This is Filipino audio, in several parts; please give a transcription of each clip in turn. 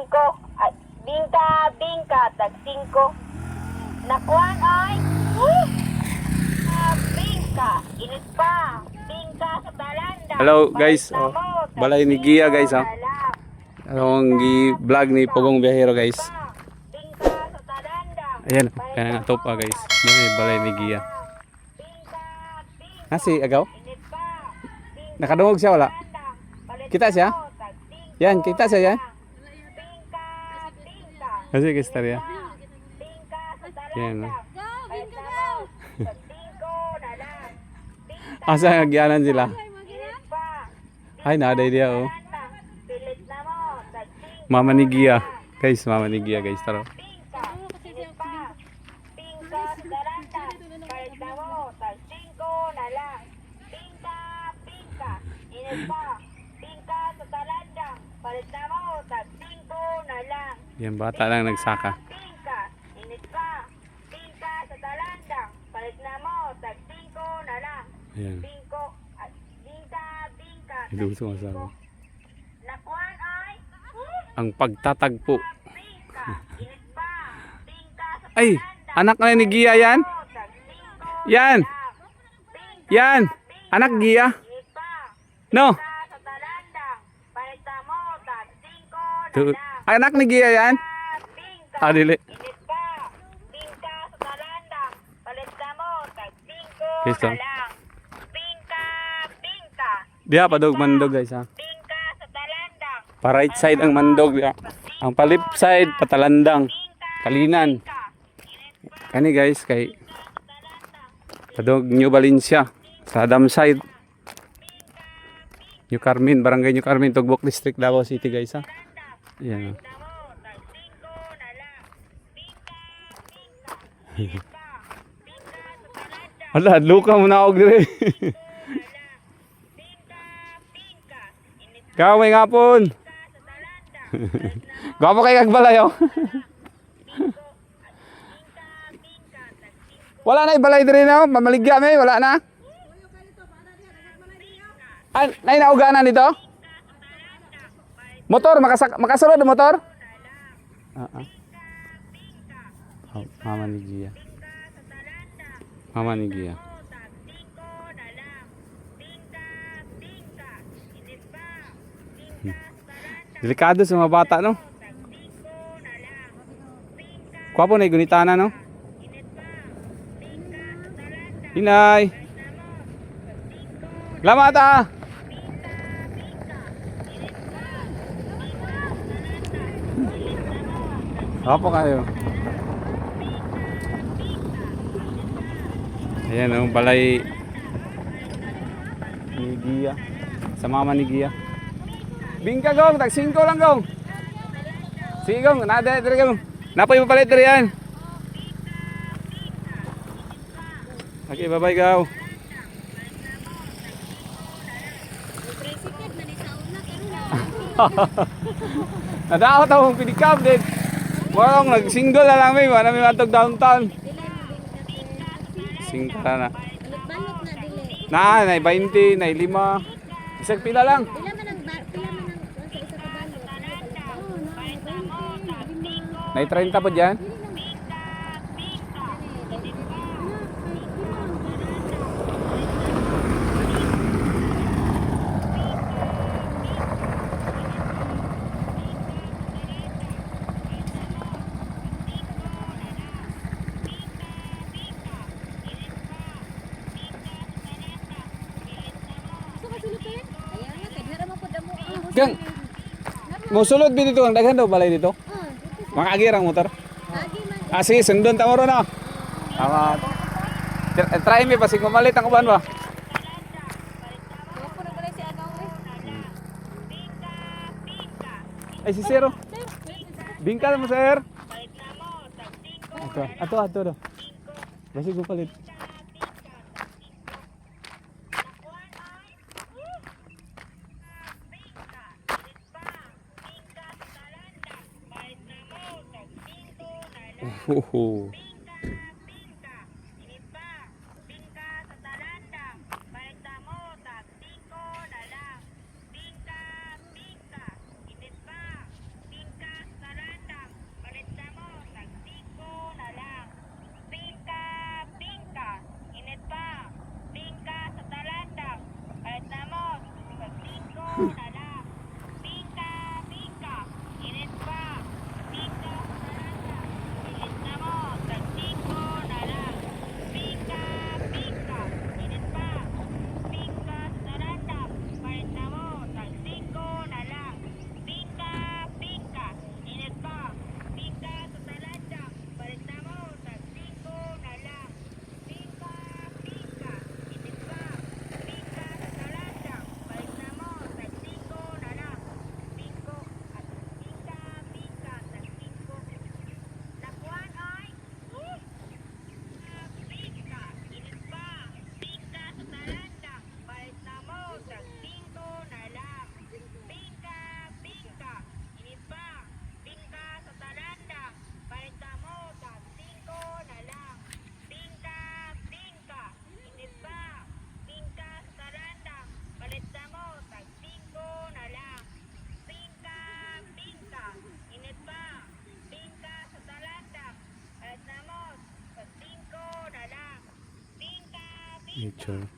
Ay, bingka, tag 5. Nakuan ay. Bingka, init pa. Bingka sa talanda. Hello guys, balay ni Gia guys ha. Ang vlog ni Pugong Biyahero guys. Bingka sa talanda. Ayan, kaya nga to pa guys. May balay ni Gia. Nasi agaw? Init pa. Nakadungog siya wala? Kita siya? Yan, kita siya yan? Kasi kistarya. Bingka sa talanda. Yan. Palit na mo. Tag 5 na lang. Asa nagyanan sila? Init pa. Ay, naday dia oh. Pilit na mo. Tag 5. Mama ni Gia. Guys, mama ni Gia guys, taro. Bingka, init pa. Bingka sa talanda. Palit na mo. Tag 5 na lang. Bingka, init pa. Bingka sa talanda. Palit na mo. Tag 5 na lang. Yan, bata lang nagsaka. Bingka, init pa. Bingka sa talanda. Palit na mo. Tag 5 na lang. Ayan. Bingka. Iluso nga sabi. Nakuan ay. Ang pagtatagpo. Bingka, init pa. Bingka sa Ay, anak na ni Gia yan? tag 5 Yan. Yan. Anak Gia. init pa. No. Sa talanda. Palit na mo. Tag 5 na Tu- lang. Anak ni Gia yan? Bingka. Ah, dili. Init pa. Bingka sa talanda. Palit na mo. Tag 5 Kristo. na lang. Bingka. Diya, padog mandog guys ha. Bingka sa talanda. Pa right side ang mandog diya. Ang pa left side, patalandang. Kalinan. Kani guys, kay padog New Valencia. Sa Adam side. New Carmen, Barangay New Carmen, Tugbok District, Davao City guys ha. Ayan. Hala, luka mo na ako dire. Kamay nga pon. Gwapo kay kagbalayo. Wala na ibalay dire na, mamaligya may, wala na. Ay, nay nauganan dito? Motor, makasunod ang motor? Oh, mama ni Gia. Mama ni Gia. Delikado sa mga bata, no? Kwapo na igunitana, no? Inay! Salamat ah! Kwapo kayo. Ayan, ang balay ni Gia. Sa mama ni Gia. Bingka gong, tag 5 lang gong. Sige gong, nada dire gong. Napoy mo palit dire yan. Okay, bye-bye gaw. Nadaot akong pinikap din. Morong nag-single na lang may, wala may matog downtown. Singka na. Na, na 20, na 5. Isang pila lang. Nay 30 po dyan? Gang, mau sulod bi dito ang daghan daw balay dito? Makagirang motor. Ah, sige, sundon ta mo ron ah. Tama. Try me pasig mamalit ang uban ba? Ay si Zero. Bingkal mo sir. Ato do. Basig mo palit. Hoho. Nature.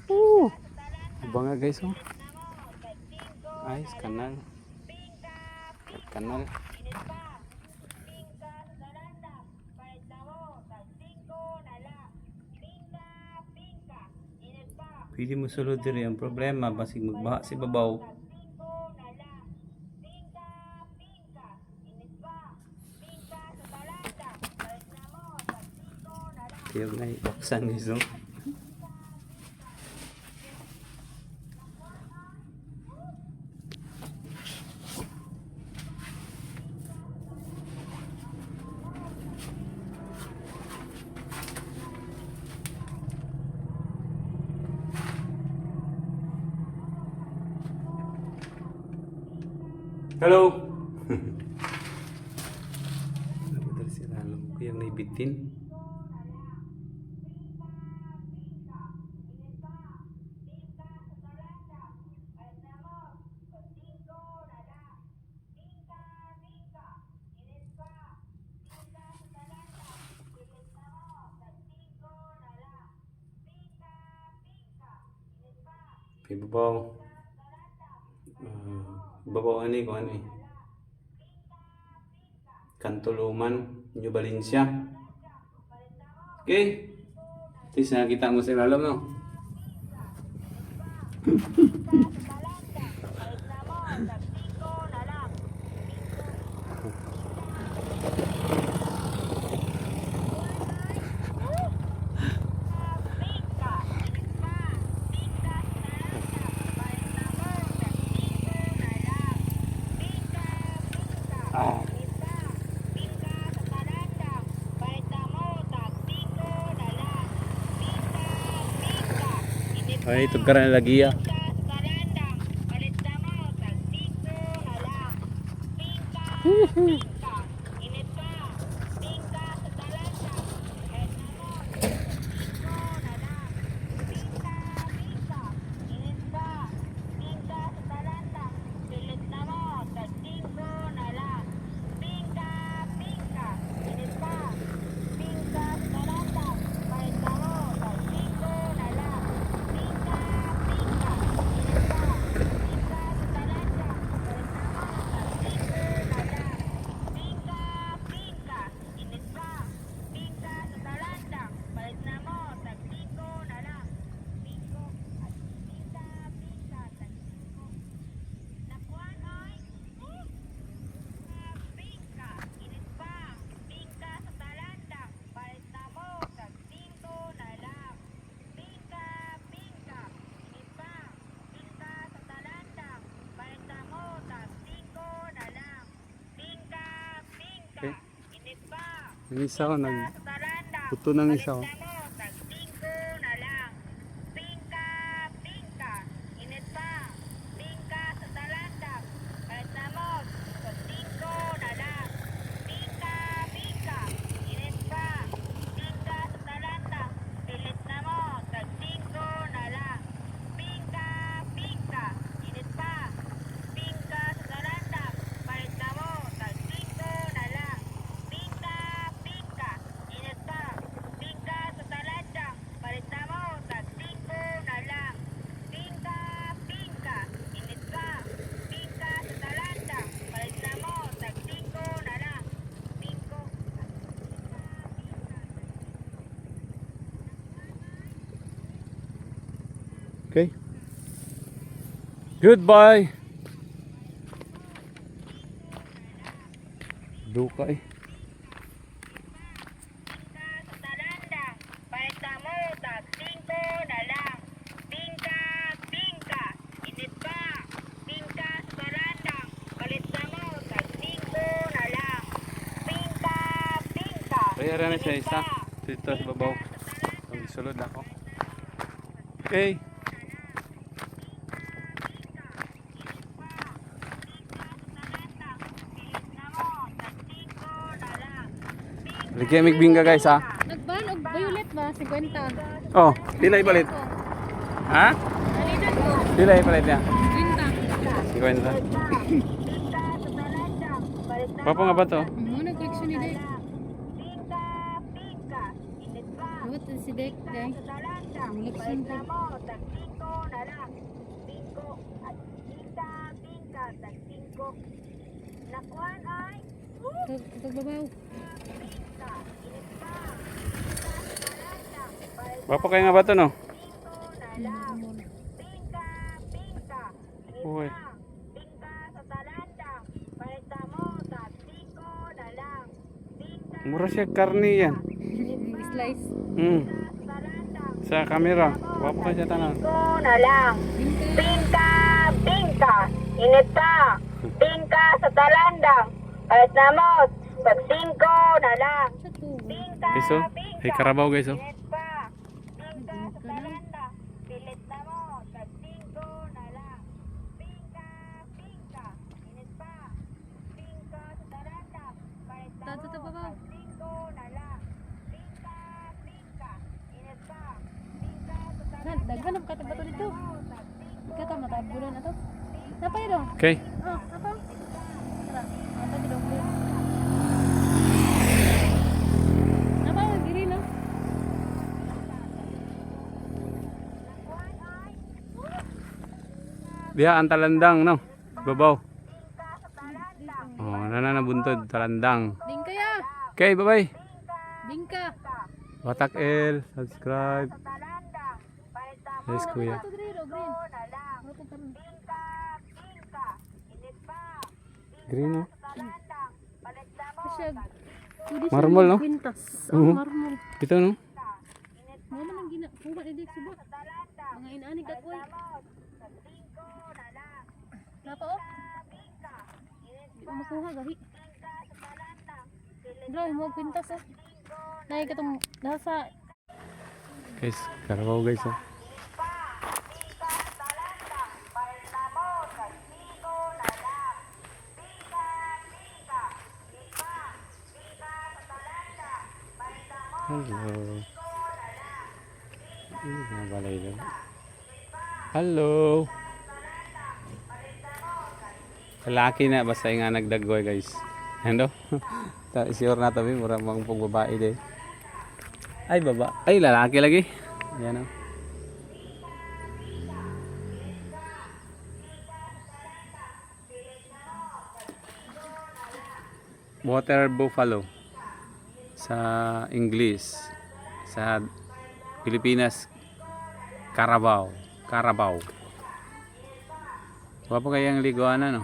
Oh! Iba nga guys, oh. Ayos, kanal. Kanal. Pwede mo sulod diri ang problema basig magbaha si babaw. Kaya nga ibaksan niso. Hello. Napadal sila alam ko yung naibitin. Ibabaw. Ibabaw ani ko ani. Kantuluman, New Valencia. Okay. Tis nakita mo sa ilalim, no? Ay, ito ka na lagi ah. Okay. Yung isa ko nagputo ng isa ko. Okay. Goodbye. Duka eh. Bayaran na siya isa. Dito sa babaw. Ang sulod ako. Okay. Lagi migbingga guys ha. Nagban og violet ba 50. Oh, pilay palit. Ha? Alinan ko Pilay palit niya. 50. 50. Papa nga ba to? Mo na collection ni day. What is si Dek, kay. sa talandang. Ang Palit election na po. mo, tag 5 na lang. 5 at bingka, bingka, tag 5. Nakuan ay Tagbabaw. bingka. Init pa. Bingka sa talandang. Palit Wapo kayo nga ba ito, no? 5 na lang. Bingka, bingka. Init Uy. pa. Bingka sa talandang. Palit na mo, tag 5 na lang. Bingka Mura siya karni yan. Slice. sa talandang. Sa camera. Wapo kayo siya tanan. 5 na lang. Bingka, bingka, init pa. Bingka sa talandang. Palit na mo, tag 5 na lang. Sa to. Bingka, Guys, oh. bingka, Hey, Karabaw, guys, oh. init pa. Bingka sa talandang. Pilit na mo, tag 5 na lang. Bingka, bingka, init pa. Bingka sa talandang. Palit na mo, Tagbabaw. tag 5 na lang. Bingka, bingka, init pa. Bingka sa talandang. Daghan ang katong bato dito. Kata matabulan ato. Napay dong. Okay. Oh, ato. Tara, ato di dong. Napay diri no. Diya ang talandang, no? Babaw. Oh, nananabuntod, talandang. Ding kaya. Okay, bye-bye. Bingka. Watak El, subscribe. Talandang. Palit na mo, Yes, kuya. Ato diri do green. na lang. Ato karon. Bingka, bingka, init pa. Green, no? Talandang. Palit na mo, Siya. Marmol, no? Quintas. Oo. Marmol. Ito, no? Mo man ang gina. Kuha ni Dek subot. talandang. Mga inaani ka koy. Tag 5 na lang. Napa oh. Bingka, init Di ko makuha gahi. bingka sa talandang. Bro, mo quintas oh. Nay katong nasa Guys, Karabaw, guys, oh. Bingka sa talandang. Palit na mo, tag 5 na lang. Bingka, bingka, init pa. Bingka sa talandang. Palit na mo, Hello. Mga balay doon. Hello. Lalaki na, basta nga nagdagoy, guys. Ano? Isiyor na tabi, mura mga pong babae din. Ay, baba. Ay, lalaki lagi. Ayan, oh. Water buffalo sa English, sa Pilipinas, Carabao. Carabao. Wapo kayang liguan, ano?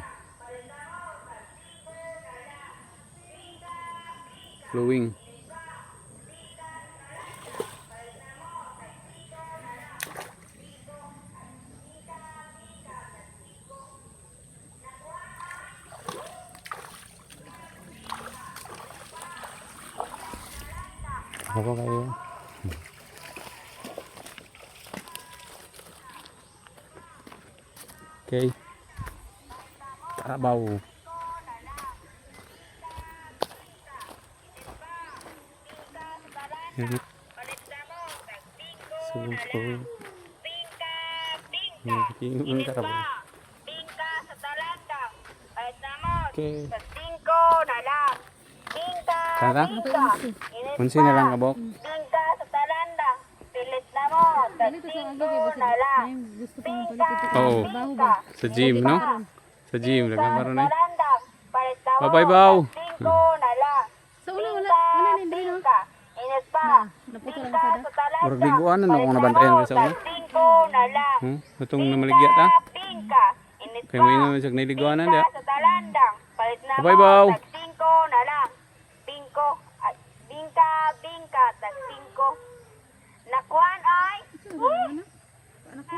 Flowing. Wapo kayo. Okay. Carabao. Yan. palit na mo, tag 5 So, na so, lang. Bingka, bingka, yung init Carabao. pa. Bingka sa talandang. Palit na mo, Okay. tag 5 na lang. Bingka, Tara. bingka, init Unsi na lang kabok. Bingka sa talandang. Pilit na mo, tag dito sa 5 agi kay na lang. Ay, gusto ko ng palit ito. Oo. Baho ba? Sa gym, no? Sa gym, nagkamaroon na eh. Talandang. Palit na mo, Bye-bye, Bao. tag 5 na lang. Sa una wala ni Indri no. Bingka, init pa. Naputo lang Bingka sada. sa talandang. Murag liguan na ako nabantayan ko sa una. Tag 5 na lang. Itong namaligya ta. Bingka, init Kaya mo ina siya nailiguanan dia. sa talandang. Palit na Bye-bye, Bao. tag 5 na lang. Bingka, bingka, tag 5. Nakuan ay. Ano? Anak ko.